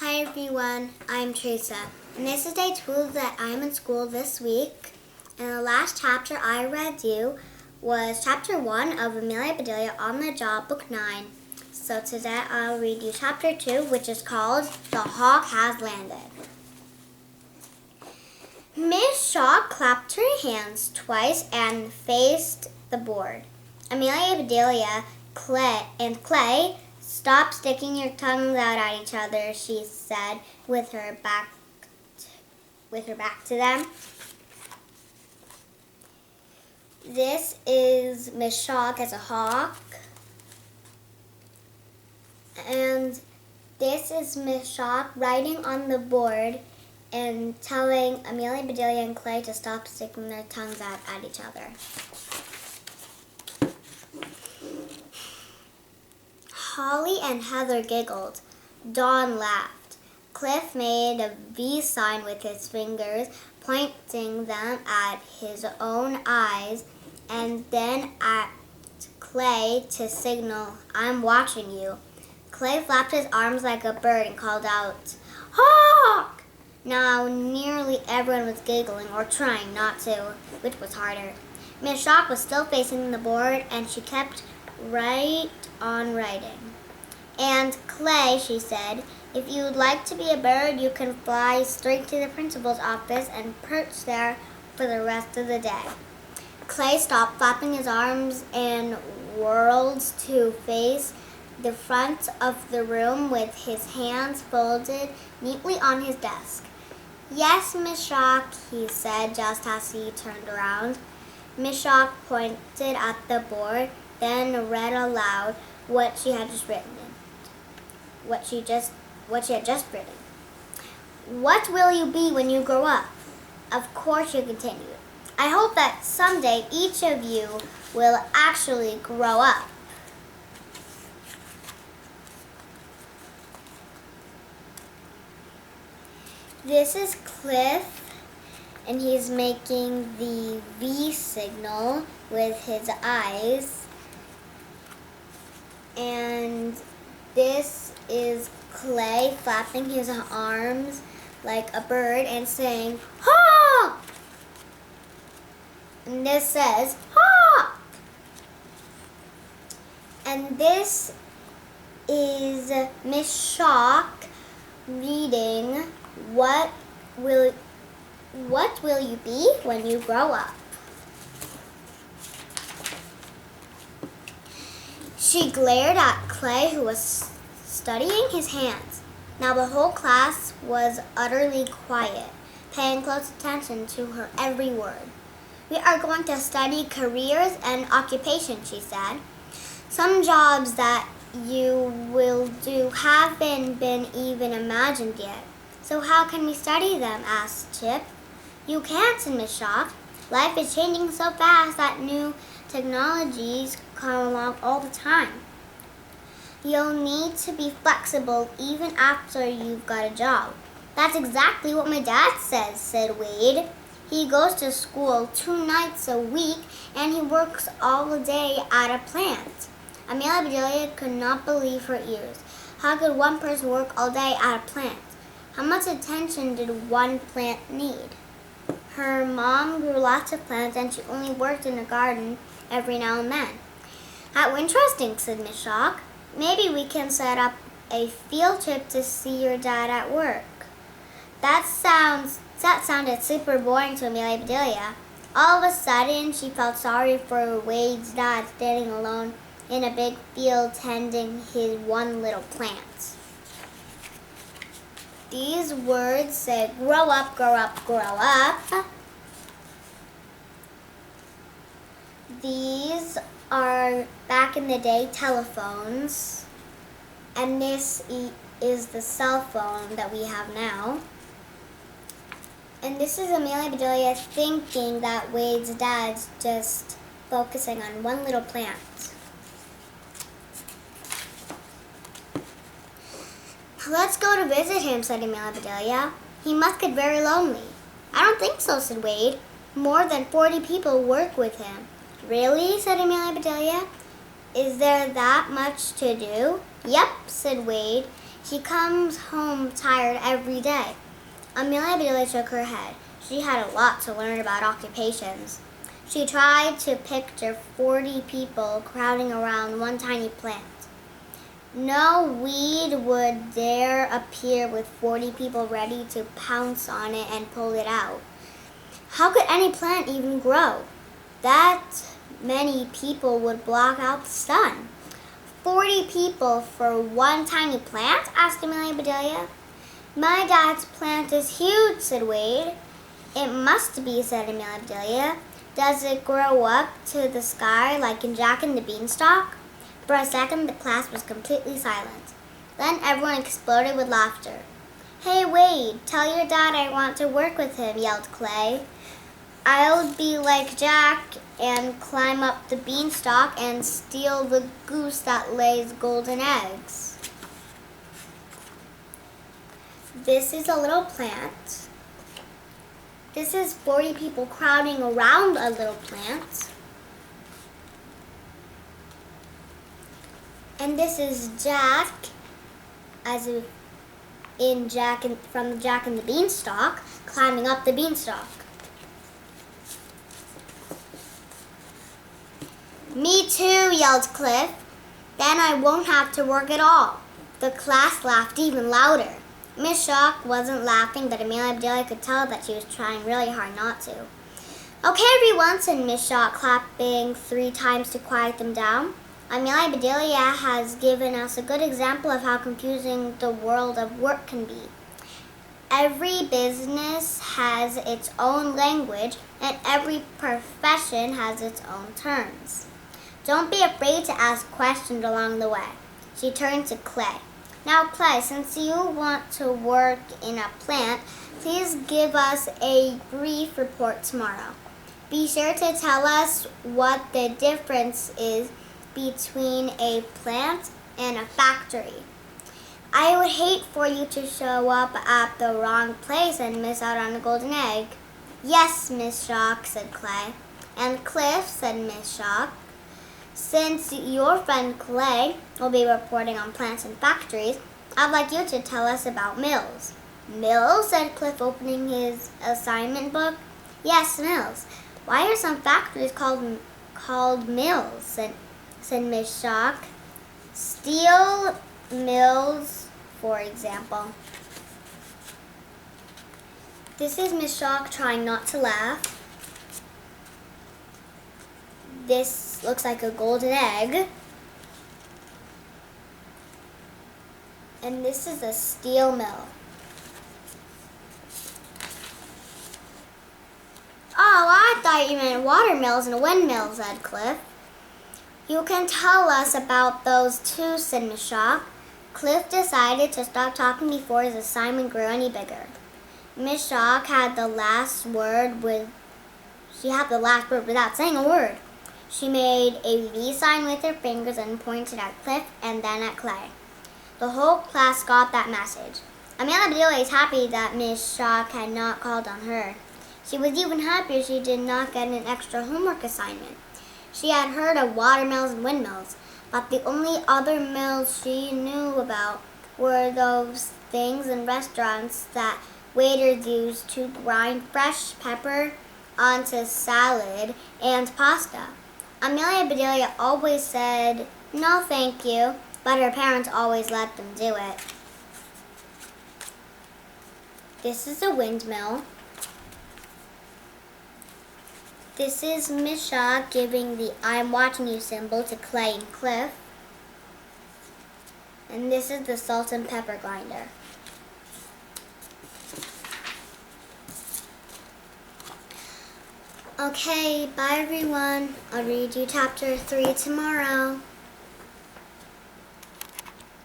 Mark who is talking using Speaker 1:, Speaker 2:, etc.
Speaker 1: Hi everyone, I'm Teresa, and this is day 2 that I'm in school this week. And the last chapter I read you was chapter 1 of Amelia, Bedelia on the Job, book 9. So today I'll read you chapter 2, which is called The Hawk Has Landed. Miss Shaw clapped her hands twice and faced the board. Amelia, Bedelia, Clay, "Stop sticking your tongues out at each other," she said with her back to them. This is Miss Shaw as a hawk. And this is Miss Shaw writing on the board and telling Amelia, Bedelia, and Clay to stop sticking their tongues out at each other. Holly and Heather giggled. Dawn laughed. Cliff made a V sign with his fingers, pointing them at his own eyes, and then at Clay to signal, "I'm watching you." Clay flapped his arms like a bird and called out, "Hawk!" Now nearly everyone was giggling or trying not to, which was harder. Miss Shaw was still facing the board, and she kept right on writing. "And Clay," she said, "if you'd like to be a bird, you can fly straight to the principal's office and perch there for the rest of the day." Clay stopped flapping his arms and whirled to face the front of the room with his hands folded neatly on his desk. "Yes, Miss Shaw," he said just as he turned around. Miss Shaw pointed at the board, then read aloud what she had just written. What she had just written. "What will you be when you grow up?" "Of course," she continued, "I hope that someday each of you will actually grow up." This is Cliff, and he's making the V signal with his eyes. And this is Clay flapping his arms like a bird and saying, "Hawk!" And this says, "Hawk!" And this is Miss Shaw reading, What will you be when you grow up?" She glared at Clay, who was studying his hands. Now the whole class was utterly quiet, paying close attention to her every word. "We are going to study careers and occupation," she said. "Some jobs that you will do haven't been even imagined yet. So how can we study them?" asked Chip. "You can't," said Miss Shaw. "Life is changing so fast that new technologies come along all the time. You'll need to be flexible even after you've got a job." "That's exactly what my dad says," said Wade. "He goes to school 2 nights a week and he works all day at a plant." Amelia Bedelia could not believe her ears. How could one person work all day at a plant? How much attention did one plant need? Her mom grew lots of plants and she only worked in the garden every now and then. "How interesting," said Miss Shaw. "Maybe we can set up a field trip to see your dad at work." That sounded super boring to Amelia Bedelia. All of a sudden, she felt sorry for Wade's dad standing alone in a big field tending his one little plant. These words say grow up, grow up, grow up. These are, back in the day, telephones. And this is the cell phone that we have now. And this is Amelia Bedelia thinking that Wade's dad's just focusing on one little plant. "Let's go to visit him," said Amelia Bedelia. "He must get very lonely." "I don't think so," said Wade. "More than 40 people work with him." "Really?" said Amelia Bedelia. "Is there that much to do?" "Yep," said Wade. She comes home tired every day. Amelia Bedelia shook her head. She had a lot to learn about occupations. She tried to picture 40 people crowding around one tiny plant. No weed would dare appear with 40 people ready to pounce on it and pull it out. How could any plant even grow? That many people would block out the sun. 40 people for one tiny plant? Asked Amelia Bedelia. My dad's plant is huge, said Wade. It must be, said Amelia Bedelia. Does it grow up to the sky like in Jack and the Beanstalk? For a second, the class was completely silent. Then everyone exploded with laughter. Hey, Wade, tell your dad I want to work with him, yelled Clay. I'll be like Jack and climb up the beanstalk and steal the goose that lays golden eggs. This is a little plant. This is 40 people crowding around a little plant. And this is Jack, as in Jack from Jack and the Beanstalk, climbing up the beanstalk. Me too, yelled Cliff. Then I won't have to work at all. The class laughed even louder. Miss Shock wasn't laughing, but Amelia Bedelia could tell that she was trying really hard not to. Okay, everyone, said Miss Shock, clapping 3 times to quiet them down. Amelia Bedelia has given us a good example of how confusing the world of work can be. Every business has its own language, and every profession has its own terms. Don't be afraid to ask questions along the way. She turned to Clay. Now, Clay, since you want to work in a plant, please give us a brief report tomorrow. Be sure to tell us what the difference is between a plant and a factory. I would hate for you to show up at the wrong place and miss out on a golden egg. Yes, Miss Shock, said Clay. And Cliff, said Miss Shock, since your friend Clay will be reporting on plants and factories, I'd like you to tell us about mills. Mills, said Cliff, opening his assignment book. Yes, mills. Why are some factories called mills, said Miss Shock. Steel mills, for example. This is Miss Shock trying not to laugh. This looks like a golden egg. And this is a steel mill. Oh, I thought you meant watermills and windmills, said Cliff. You can tell us about those too, said Miss Shock. Cliff decided to stop talking before his assignment grew any bigger. Miss Shock had the last word without saying a word. She made a V sign with her fingers and pointed at Cliff and then at Clay. The whole class got that message. Amelia Bedelia is happy that Miss Shock had not called on her. She was even happier she did not get an extra homework assignment. She had heard of watermills and windmills, but the only other mills she knew about were those things in restaurants that waiters use to grind fresh pepper onto salad and pasta. Amelia Bedelia always said, no thank you, but her parents always let them do it. This is a windmill. This is Miss Shock giving the I'm watching you symbol to Clay and Cliff. And this is the salt and pepper grinder. Okay, bye everyone. I'll read you chapter 3 tomorrow.